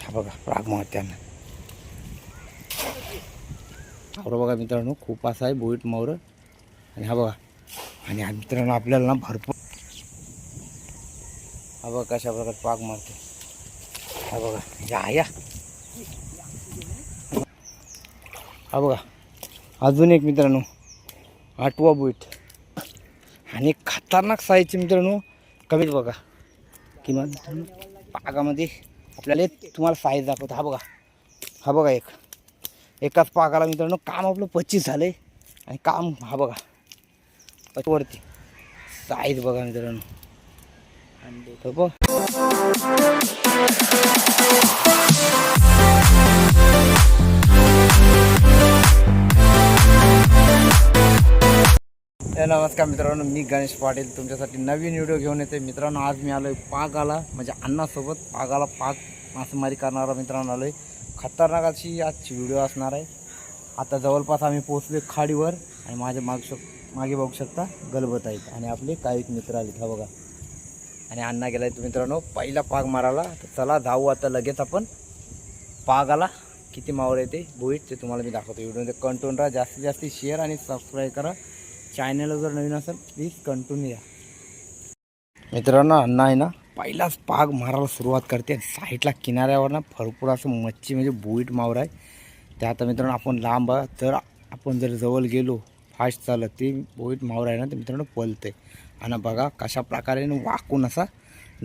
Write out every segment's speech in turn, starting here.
हा बघा पाग मारत्यांना मावरं बघा मित्रांनो, खूप असं आहे बोईट मावरं. आणि हा बघा, आणि मित्रांनो आपल्याला ना भरपूर हा बघा कशा प्रकारे पाग मारते. हा बघा या हा बघा अजून एक मित्रांनो 8वा बोईट आणि खतरनाक साईजचे मित्रांनो. कमीच बघा किमान मित्रांनो पागामध्ये आपल्याला तुम्हाला साईज दाखवतो. हा बघा एकाच पागाला मित्रांनो काम आपलं 25 झालंय. आणि काम हा बघा वरती साईज बघा मित्रांनो. तो बघ नमस्कार मित्रांनो, मी गणेश पाटील तुमच्यासाठी नवीन व्हिडिओ घेऊन येते. मित्रांनो आज मी आलोय पागाला, म्हणजे अण्णासोबत पागाला पाग मासेमारी करणारा मित्रांनो आलोय. खतरनाक अशी आजची व्हिडिओ असणार आहे. आता जवळपास आम्ही पोहोचलो खाडीवर आणि माझ्या मागे बघू शकता गलबत आहेत आणि आपले काही मित्र आले. हा बघा, आणि अण्णा गेलाय मित्रांनो पहिला पाग मारायला. तर चला जाऊ आता लगेच आपण पागाला. किती मावळ येते बोईट ते तुम्हाला मी दाखवतो. व्हिडिओमध्ये कंटिन्यू राहा, जास्तीत जास्त शेअर आणि सबस्क्राईब करा. चॅनल जर नवीन असेल प्लीज कंटिन्यू या. मित्रांनो अण्णा आहे ना पहिलाच पाग मारायला सुरुवात करते. साईडला किनाऱ्यावर ना भरपूर असं मच्छी म्हणजे बोईट मावर आहे. ते आता मित्रांनो आपण लांब आपण जर जवळ गेलो फास्ट चालत ते बोईट मावर आहे ना ते मित्रांनो पळते. आणि बघा कशा प्रकारे वाकून असा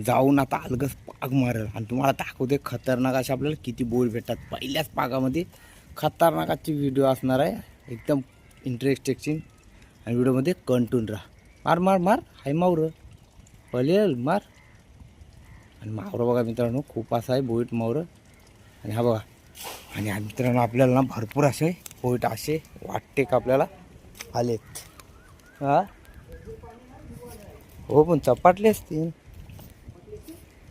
जाऊन आता अलगच पाग मारेल. आणि तुम्हाला दाखवते खतरनाक अशा आपल्याला किती बोईट भेटतात. पहिल्याच पागामध्ये खतरनाकाची व्हिडिओ असणार आहे, एकदम इंटरेस्टिंग. आणि व्हिडिओमध्ये कंटिन्यू राहा. मार मार मार हाय मावरं पळेल मार. आणि मावरं बघा मित्रांनो खूप असं आहे बोईट मावरं. आणि हा बघा, आणि मित्रांनो आपल्याला ना भरपूर असे बोईट असे वाटते का आपल्याला आलेत. हा हो पण चपाटले असतील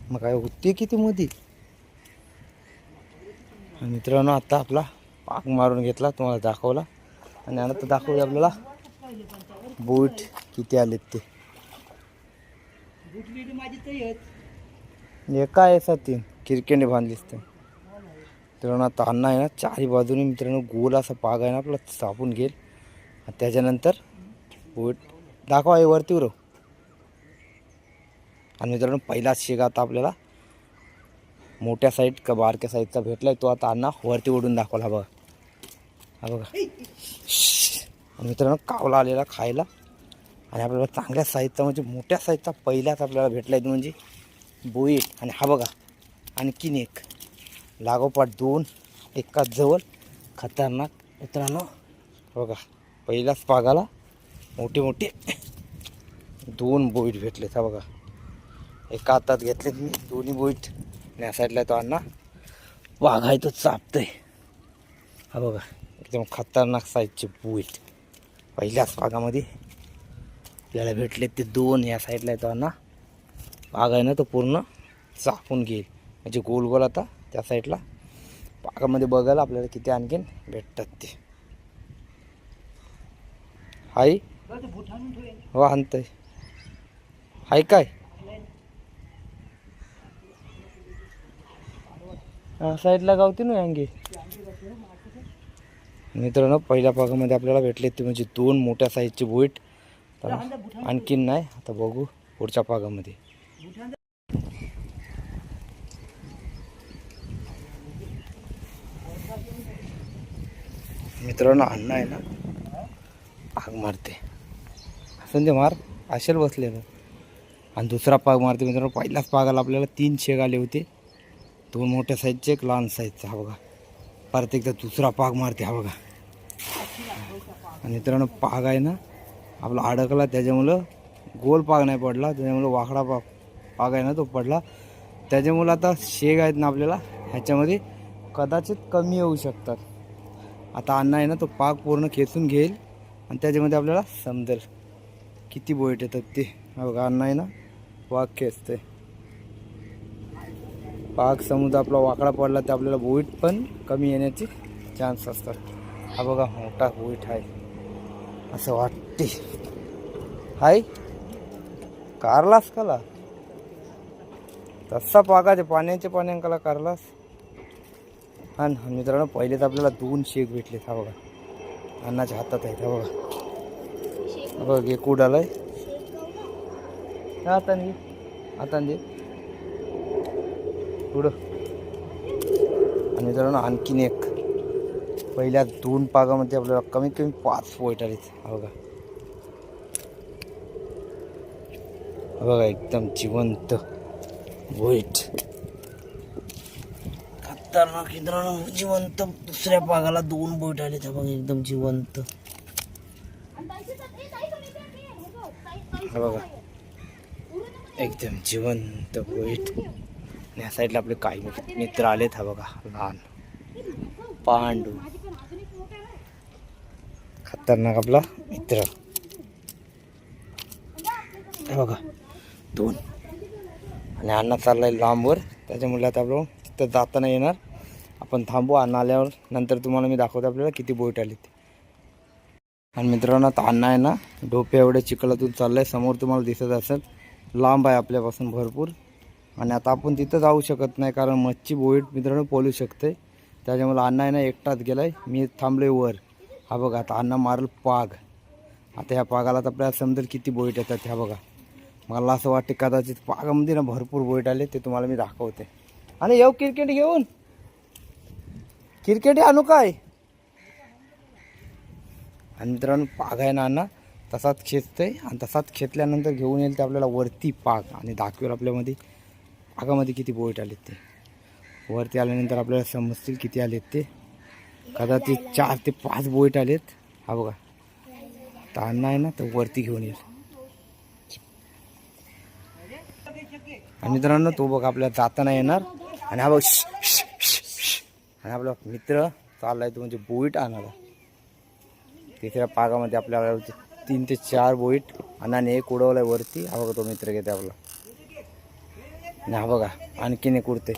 मग काय होते किती मोदी. मित्रांनो आता आपला पाक मारून घेतला, तुम्हाला दाखवला. आणि आता दाखवूया आपल्याला बोट किती आलेत ते. एका ऐसा 3 क्रिकेटने बांधलीस ते. मित्रांनो आता अण्णा आहे ना चारी बाजूने मित्रांनो गोल असा पाग आहे ना आपला सापून घेईल. आणि त्याच्यानंतर बोट दाखवा आहे वरती उरव. आणि मित्रांनो पहिलाच शेग आता आपल्याला मोठ्या साईड का बारक्या साईडचा भेटलाय. तो आता अण्णा वरती ओढून दाखवला. हा बघा आणि मित्रांनो कावला आलेला खायला. आणि आपल्याला चांगल्या साईजचा म्हणजे मोठ्या साईजचा पहिल्याच आपल्याला भेटलाय म्हणजे बोईट. आणि हा बघा आणखीन एक लागोपाठ 2 एकाच जवळ खतरनाक. मित्रांनो बघा पहिल्याच पागाला मोठे मोठे 2 बोईट भेटलेत. हा बघा एका हातात घेतलेत मी दोन्ही बोईट. आणि या साईडला तो अण्णा वाघ आहे तो चापतोय. हा बघा एकदम खतरनाक साईजचे बोईट पहिल्याच पागामध्ये आपल्याला भेटले ते 2. या साईडला येतो ना पाग आहे ना तो पूर्ण चापून घेईल. म्हणजे गोल गोल आता त्या साईडला पागामध्ये बघायला आपल्याला किती आणखीन भेटतात ते. हाय हो आणतंय हाय काय साईडला गावते ना अंगे. मित्रांनो पहिल्या पागामध्ये आपल्याला भेटले ते म्हणजे 2 मोठ्या साईजचे बोईट. आणखीन नाही, आता बघू पुढच्या पागामध्ये. मित्रांनो अण्णा आहे ना पाग मारते असं ते मार असेल बसलेलं. आणि दुसरा पाग मारते मित्रांनो. पहिल्याच पागाला आपल्याला 3 शेग आले होते, 2 मोठ्या साईजचे एक लहान साईजचा. हा बघा परत एकदा दुसरा पाग मारते. हा बघा आणि मित्रांनो पाग आहे ना आपला अडकला त्याच्यामुळं गोल पाग नाही पडला, त्याच्यामुळं वाकडा पाग आहे ना तो पडला. त्याच्यामुळं आता शेग आहेत ना आपल्याला ह्याच्यामध्ये कदाचित कमी येऊ शकतात. आता अण्णा आहे ना तो पाग पूर्ण खेचून घेईल आणि त्याच्यामध्ये आपल्याला समजेल किती बोईट येतात ते. हा बघा अण्णा आहे ना पाग खेचते. पाग समुद्र आपला वाकडा पडला तर आपल्याला बोईट पण कमी येण्याचे चान्स असतात. हा बघा मोठा बोईट आहे असं वाटते. हाय कारलास कला तसा पागाचे पाण्याच्या पाण्यांकाला कारलास. आणि मित्रांनो पहिलेच आपल्याला 2 शेक भेटले. हा बघा अण्णाच्या हातात आहेत. हा बघा बघ एक उडालाय. आता दे पुढं. आणि मित्रांनो आणखीन एक पहिल्या 2 पागामध्ये आपल्याला कमीत कमी 5 पोईट आलेत. हा बघा बघा एकदम जिवंत वोईट खतरनाक मित्रांनो जिवंत. दुसऱ्या पागाला 2 बोट आले. त्या बघा एकदम जिवंत. हा बघा एकदम जिवंत वोईट. या साईडला आपले काही मित्र आलेत. हा बघा लहान पांडू खतरनाक आपला मित्र. हे बघा 2 आणि अण्णा चाललाय लांबवर. त्याच्यामुळे आता आपलं तिथं जाता नाही येणार. आपण थांबू. अण्णा आल्यावर नंतर तुम्हाला मी दाखवतो आपल्याला किती बोट आली ते. आणि मित्रांनो आता अण्णा आहे ना डोप्या एवढ्या चिखलातून चाललाय. समोर तुम्हाला दिसत असेल लांब आहे आपल्यापासून भरपूर. आणि आता आपण तिथं जाऊ शकत नाही कारण मच्छी बोईट मित्रांनो पोलू शकते. त्याच्यामुळे अण्णा आहे ना एकटाच गेलाय. मी थांबलोय वर. हा बघा आता अण्णा मारल पाग. आता ह्या पागाला तर आपल्याला समजेल किती बोईट येतात. ह्या बघा मला असं वाटते कदाचित पागामध्ये ना भरपूर बोईट आले. ते तुम्हाला मी दाखवते. आणि येऊ क्रिकेट घेऊन. क्रिकेट आणू काय. आणि मित्रांनो पाग आहे ना अण्णा तसाच खेचतंय. आणि तसाच खेचल्यानंतर घेऊन येईल ते आपल्याला वरती पाग. आणि दाखवेल आपल्यामध्ये पागामध्ये किती बोईट आलेत ते. वरती आल्यानंतर आपल्याला समजतील किती आलेत ते. कदाचित 4 ते 5 बोईट आलेत. हा बघा तर अण्णा आहे ना तर वरती घेऊन येईल. आणि मित्रांनो तो बघ आपल्याला जाताना येणार. आणि हा बघ आणि आपला मित्र चाललाय तो म्हणजे बोईट आणायला. तिसऱ्या पागामध्ये आपल्याला 3 ते 4 बोईट. अण्णाने एक उडवलाय वरती. हा बघा तो मित्र घेते आपला. आणि हा बघा आणखीन एक उडते.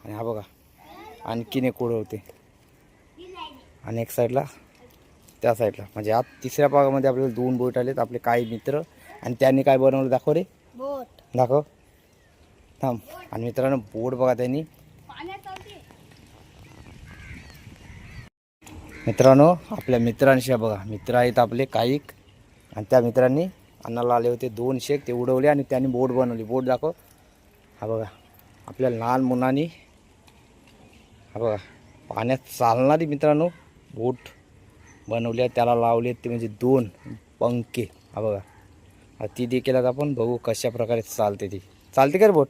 आणि हा बघा आणखीन एक उडवते. आणि एक साईडला त्या साईडला म्हणजे आज तिसऱ्या पागामध्ये आपल्याला 2 बोट आलेत. आपले काही मित्र. आणि त्यांनी काय बनवलं दाखव रे. दाखव थांब. आणि मित्रांनो बोट बघा त्यांनी. मित्रांनो आपल्या मित्रांशी बघा मित्र आहेत आपले काही. आणि त्या मित्रांनी अण्णाला आले होते 2 शेक ते उडवले. आणि त्यांनी बोट बनवली. बोट दाखव. हा बघा आपल्या लहान मुलांनी हा बघा पाण्यात चालणारी मित्रांनो बोट बनवली आहे. त्याला लावले ते म्हणजे 2 पंखे. हा बघा ती देखील आता आपण बघू कशा प्रकारे चालते ती. चालते का रे बोट.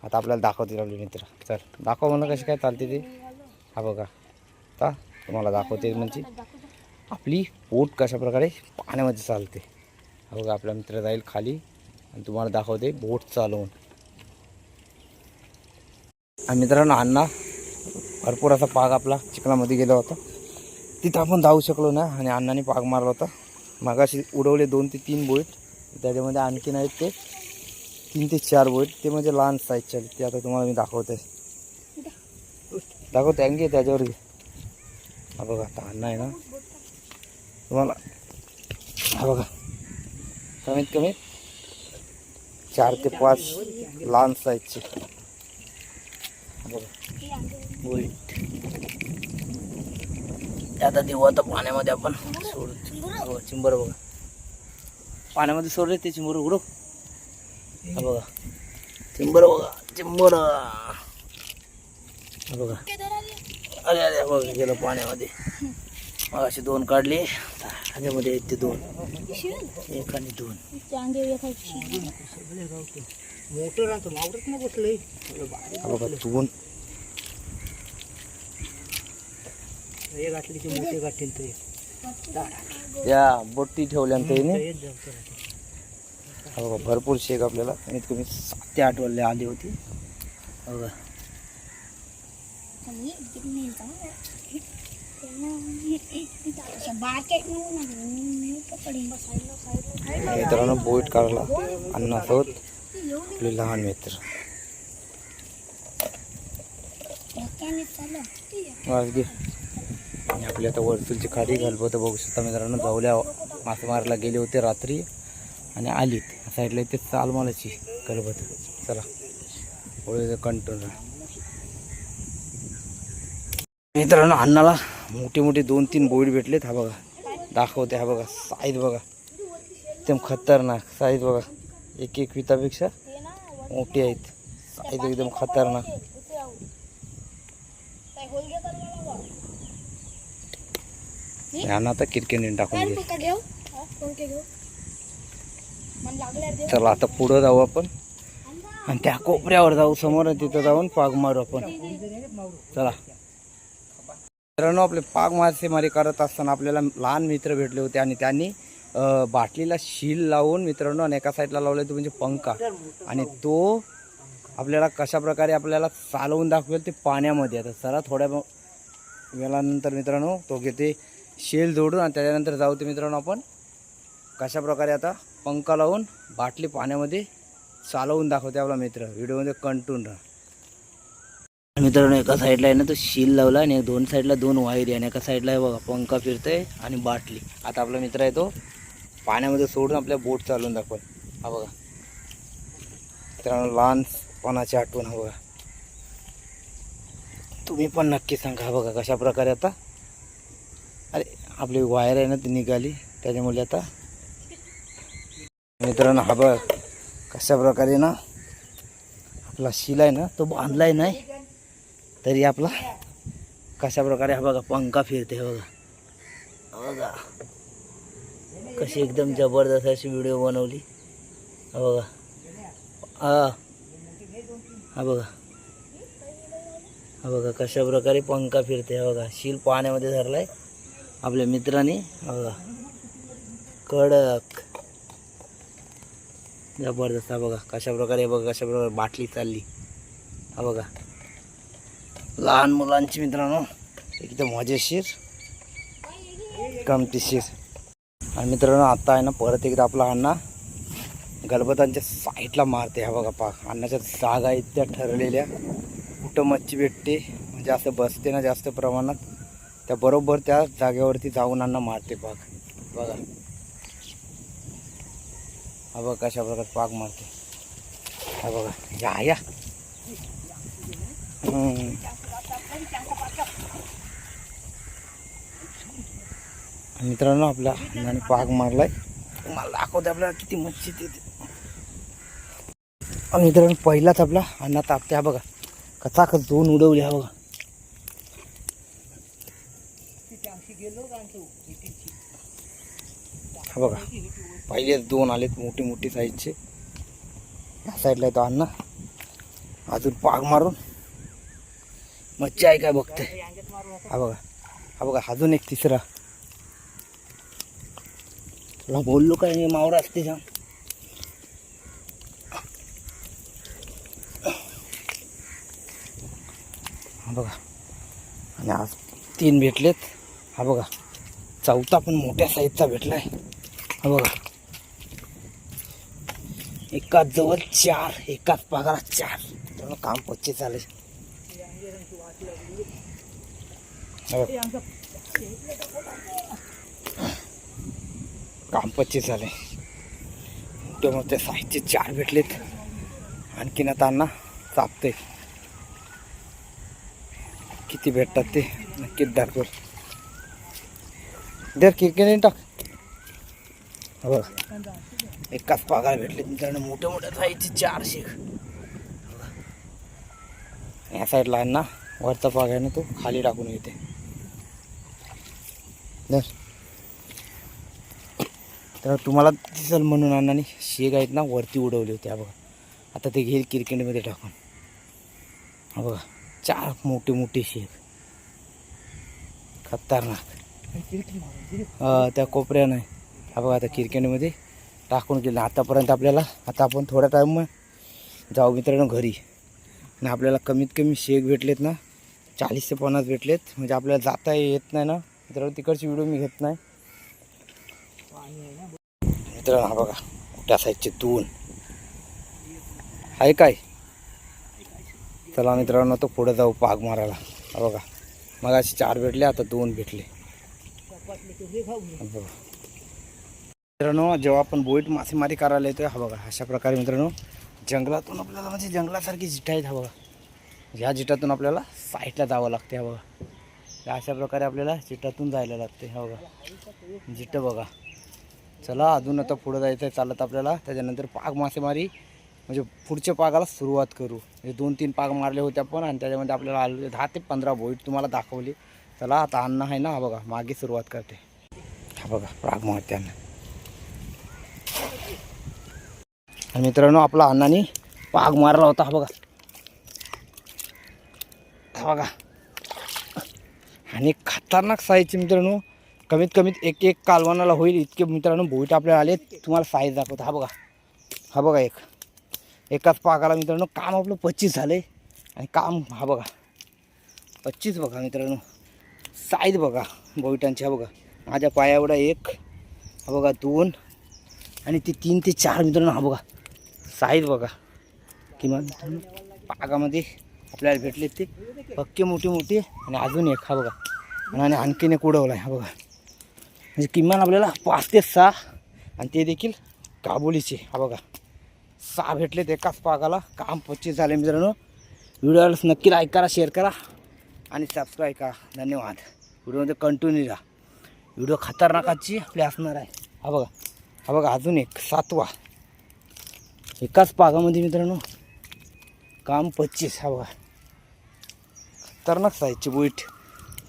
आता आपल्याला दाखवतील आपले मित्र. चल दाखव म्हणून कशी काय चालते ती. हा बघा आता तुम्हाला दाखवते म्हणजे आपली बोट कशा प्रकारे पाण्यामध्ये चालते. हा बघा आपला मित्र जाईल खाली आणि तुम्हाला दाखवते बोट चालवून. आणि मित्रांनो अण्णा भरपूर असा पाग आपला चिखलामध्ये गेला होता. तिथं आपण जाऊ शकलो ना. आणि अण्णाने पाग मारला होता. मागाशी उडवले 2 ते 3 बोईट. त्याच्यामध्ये आणखीन आहेत ते 3 ते 4 बोईट. ते म्हणजे लहान साईजचे. ते आता तुम्हाला मी दाखवते. दाखवते अंगे त्याच्यावर घे. हा बघा आता अण्णा आहे ना तुम्हाला हा बघा कमीत कमी 4 ते 5 लहान साईजचे बघा बोईट. आता देऊ आता पाण्यामध्ये आपण सोडू. चिंबर बघा पाण्यामध्ये सोडले ते चिंबर उडव. हा बघा चिंबर बघा चिंबर. हा बघा अरे अरे बघा गेलं पाण्यामध्ये. मग असे 2 काढले. ह्याच्यामध्ये आहेत ते 2 1 आणि 2. हा बघा 2 या बोटी ठेवल्यानंतर हा बघा भरपूर शेक आपल्याला कमीत कमी 7 ते 8 वाले आली होती. बघा मित्रांनो बोट काढला अण्णासोबत आपले लहान मित्र. आणि आपल्या आता वरतूलची खाडी घालवत बघू शकता मित्रांनो. जावल्या मासे मारायला गेले होते रात्री आणि आलीत साईडला इथे चाल मालाची गलबत. चला पुढे कंटिन्यू. मित्रांनो अण्णाला मोठे मोठे 2-3 बोईड भेटलेत. हा बघा दाखवते. हा बघा साईज बघा एकदम खतरनाक साईज बघा. एक एक वितापेक्षा मोठी आहेत. साईज एकदम खतरनाक. अण्णा आता किरकिरीने टाकून घे. चला आता पुढं जाऊ आपण आणि त्या कोपऱ्यावर जाऊ समोर तिथं जाऊन पाग मारू आपण. चला मित्रांनो आपले पाग मासेमारी करत असताना आपल्याला लहान मित्र भेटले होते आणि त्यांनी बाटलीला शील लावून मित्रांनो आणि एका साईडला लावले तो म्हणजे पंखा आणि तो आपल्याला कशा प्रकारे आपल्याला चालवून दाखवेल ते पाण्यामध्ये. आता चला थोड्या वेळानंतर मित्रांनो तो घेते शेल जोडून आणि त्याच्यानंतर जाऊ ते मित्रांनो आपण कशा प्रकारे आता पंखा लावून बाटली पाण्यामध्ये चालवून दाखवते आपला मित्र. व्हिडिओमध्ये कंटिन्यू राहा. मित्रांनो एका साईडला आहे ना तो शील लावला आणि 2 साईडला 2 वायरी आणि एका साईडला आहे बघा पंखा फिरतोय आणि बाटली. आता आपला मित्र आहे तो पाण्यामध्ये सोडून आपल्या बोट चालवून दाखवल. हा बघा मित्रांनो लहानपणाची आठवण. हा बघा तुम्ही पण नक्की सांगा. हा बघा कशा प्रकारे आता अरे आपली वायर आहे ना ती निघाली त्याच्यामुळे आता मित्रांनो हा बघा कशा प्रकारे ना आपला शील आहे ना तो बांधलाय नाही तरी आपला कशा प्रकारे हा बघा पंखा फिरते. बघा बघा कशी एकदम जबरदस्त अशी व्हिडिओ बनवली. हा बघा हा बघा हा बघा कशा प्रकारे पंखा फिरते. हा बघा शील पाण्यामध्ये धरलाय आपल्या मित्राने. हा बघा कडक जबरदस्त. हा बघा कशा प्रकारे बघा कशा प्रकारे बाटली चालली. हा बघा लहान मुलांची मित्रांनो एकदम मजेशीर गमतीशीर. आणि मित्रांनो आता आहे ना परत एकदा आपला अण्णा गलबतांच्या साईडला मारते. हा बघा पाक अण्णाच्या जागा आहेत त्या ठरलेल्या कुठं मच्छी भेटते म्हणजे असं बसते ना जास्त प्रमाणात त्या बरोबर त्या जागेवरती जाऊन अण्णा मारते पाक. बघा हा बघा कशा प्रकारे पाक मारते. हा बघा या या मित्रांनो आपल्या अण्णाने पाग मारलाय. मला दाखवते आपल्याला किती मच्छी देते. मित्रांनो पहिलाच आपला अण्णा तापते. हा बघा कसा 2 उडवली. हा बघा हा बघा पहिलेच 2 आलेत मोठी मोठी साईजचे. या साईडला येतो अण्णा अजून पाग मारून मच्छी आहे काय बघते. हा बघा हा बघा अजून एक तिसरा. तुला बोललो काय मावरा असते जाम. हा बघा आणि आज 3 भेटलेत. हा बघा चौथा पण मोठ्या साईजचा भेटलाय. हा बघा एकाच जवळ 4 एकाच पागाला 4. त्यामुळे काम 25 झाले. काम 25 झाले. त्यामुळे त्या साईजचे 4 भेटलेत. आणखीन आता अण्णा चापते. किती भेटतात ते नक्कीच दाखव. दर किरकिरी टाक. हा बघा एकाच पागाला भेटले मित्रांनो मोठ्या मोठ्या साईजचे 4 शेख. या साईडला अण्णा वरचा पाग आहे ना तो खाली टाकून येते. तर तुम्हाला दिसल म्हणून अण्णाने शेग आहेत ना वरती उडवले होते. हा बघा आता ते घेईल किरकिंडीमध्ये टाकून. हा बघा 4 मोठे मोठे शेग खतरनाक. त्या कोपऱ्यानं हा बघा आता किरकिंडीमध्ये टाकून गेलं. आतापर्यंत आपल्याला आता आपण थोड्या टाईम जाऊ मित्रांनो घरी. आणि आपल्याला कमीत कमी शेग भेटलेत ना 40 ते 50 भेटलेत. म्हणजे आपल्याला जाता येत नाही ना मित्रांनो तिकडची व्हिडिओ मी घेत नाही मित्रांनो. हा बघा मोठ्या साईजचे 2 आहे काय. चला मित्रांनो तो पुढे जाऊ पाग मारायला. हा बघा मग असे 4 भेटले आता 2 भेटले. मित्रांनो जेव्हा आपण बोईट मासेमारी करायला येतोय हा बघा अशा प्रकारे मित्रांनो जंगलातून आपल्याला म्हणजे जंगलासारखी जिठा आहेत. हा बघा ह्या जिठातून आपल्याला साईडला जावं लागते. हा बघा अशा प्रकारे आपल्याला चिटातून जायला लागते. हो बघा जिटं बघा. चला अजून आता पुढं जायचं आहे चालत आपल्याला. त्याच्यानंतर पाग मासेमारी म्हणजे पुढच्या पागाला सुरुवात करू. म्हणजे 2-3 पाग मारले होते आपण आणि त्याच्यामध्ये आपल्याला आले 10 ते 15 बोईट तुम्हाला दाखवली. चला आता अण्णा आहे ना, हा बघा मागे सुरुवात करते. हा बघा पाग मारते अण्णा. आणि मित्रांनो आपला अण्णाने पाग मारला होता. हा बघा, हा बघा. आणि खतरनाक साईजचे मित्रांनो, कमीत कमीत एक कालवणाला होईल इतके मित्रांनो बोईट आपल्याला आले. तुम्हाला साईज दाखवतो. हा बघा, हा बघा एकाच पागाला मित्रांनो काम आपलं 25 झालं आहे. आणि काम हा बघा 25 बघा मित्रांनो. साईज बघा बोईटांची. हा बघा माझ्या पाया एवढा एक, हा बघा 2 आणि ते 3 ते 4 मित्रांनो. हा बघा साईज बघा. किमान पागामध्ये आपल्याला भेटले ते पक्के मोठी आणि अजून एक. हा बघा आणि आणखीन एक उडवला आहे. हा बघा म्हणजे किमान आपल्याला 5 ते 6 आणि ते देखील काबुलीचे. हा बघा 6 भेटलेत एकाच पागाला. काम 25 झाले मित्रांनो. व्हिडिओला नक्की लाईक करा, शेअर करा आणि सबस्क्राईब करा. धन्यवाद. व्हिडिओमध्ये कंटिन्यू राहा. व्हिडिओ खतरनाकाची आपली असणार आहे. हा बघा, हा बघा अजून एक 7वा एकाच पागामध्ये मित्रांनो. काम 25. हा बघा खतरनाक साईजची बोईट,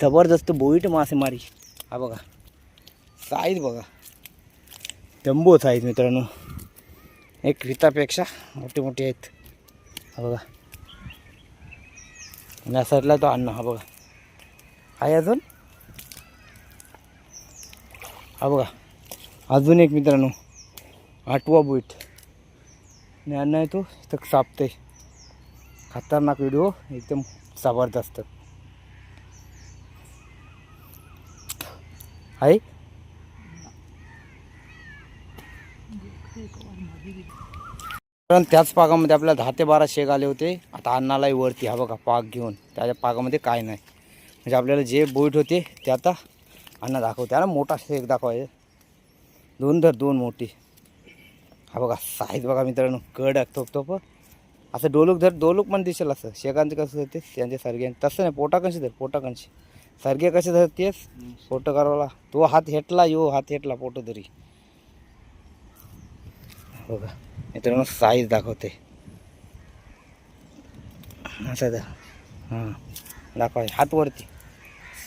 जबरदस्त बोईट मासेमारी. हा बघा साईज बघा, जम्बो साईज मित्रांनो. एक रितापेक्षा मोठे आहेत. हा बघा या साईडला तो अण्णा. हा बघा आहे अजून. हा बघा अजून एक मित्रांनो 8वा बोईट. आणि अण्णा आहे तो इथं सापते. खतरनाक व्हिडिओ एकदम जबरदस्त आहे. कारण त्याच पागामध्ये आपल्याला 10 ते 12 शेग आले होते. आता अण्णालाही वरती. हा बघा पाग घेऊन. त्याच्या पागामध्ये काय नाही म्हणजे आपल्याला जे बोईट होते ते आता अण्णा दाखवते. त्याला मोठा शेग दाखवायचे. 2 मोठी. हा बघा साईज बघा मित्रांनो. कडक टोप असं डोलूक पण दिसेल. असं शेगांचं कसं होते त्यांचे सरगे तसं नाही. पोटाकंशी धर, पोटाकंशी सरगे कसे धर तेच फोटो करायला. तो हात हेटला, हात हेटला फोटो तरी. बघा मित्रांनो साईज दाखवते. असं दा हां दाखवाय हात वरती.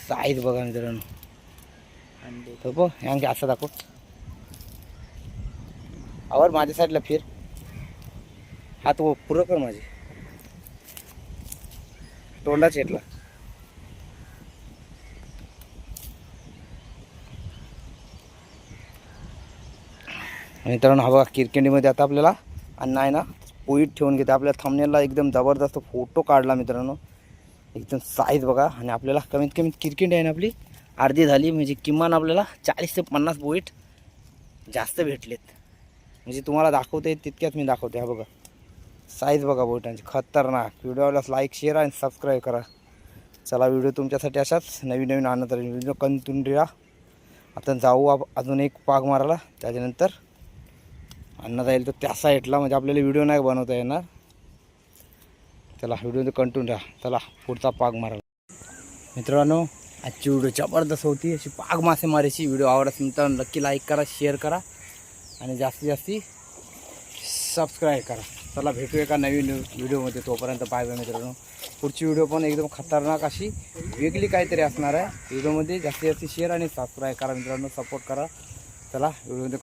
साईज बघा मित्रांनो. तो बघ यांचे असं दाखव. आवर माझ्या साईडला फिर. हात पुरं कर माझे. तोंडा चेटला. मित्रांनो हा बघा किरकेंडीमध्ये आता आपल्याला अण्णा आहे ना पोईट ठेवून घेते. आपल्या थंबनेलला एकदम जबरदस्त फोटो काढला मित्रांनो. एकदम साईज बघा. आणि आपल्याला कमीत कमी किरकेंडी आहे ना आपली अर्धी झाली. म्हणजे किमान आपल्याला 40 ते 50 बोईट जास्त भेटलेत. म्हणजे तुम्हाला दाखवते तितक्याच मी दाखवते. हा बघा साईज बघा बोईटांची खतरनाक. व्हिडिओला लाईक, शेअर आणि सबस्क्राईब करा. चला व्हिडिओ तुमच्यासाठी अशाच नवीन आणत राहील. व्हिडिओ कंटिन्यू राहा. आता जाऊ अजून एक पाग मारायला. त्याच्यानंतर अण्णा जाईल तर त्या साईडला. म्हणजे आपल्याला व्हिडिओ नाही बनवता येणार. चला व्हिडिओ कंटिन्यू राहा. चला पुढचा पाग मारायला. मित्रांनो आजची व्हिडिओ जबरदस्त होती. अशी पाग मासेमारीची व्हिडिओ आवडत मित्रांनो नक्की लाईक करा, शेअर करा आणि जास्तीत सबस्क्राईब करा. चला भेटू एका नवीन व्हिडिओमध्ये. तोपर्यंत बाय बाय मित्रांनो. पुढची व्हिडिओ पण एकदम खतरनाक अशी वेगळी काहीतरी असणार आहे. व्हिडिओमध्ये जास्तीत शेअर आणि सबस्क्राईब करा मित्रांनो. सपोर्ट करा. चला व्हिडिओमध्ये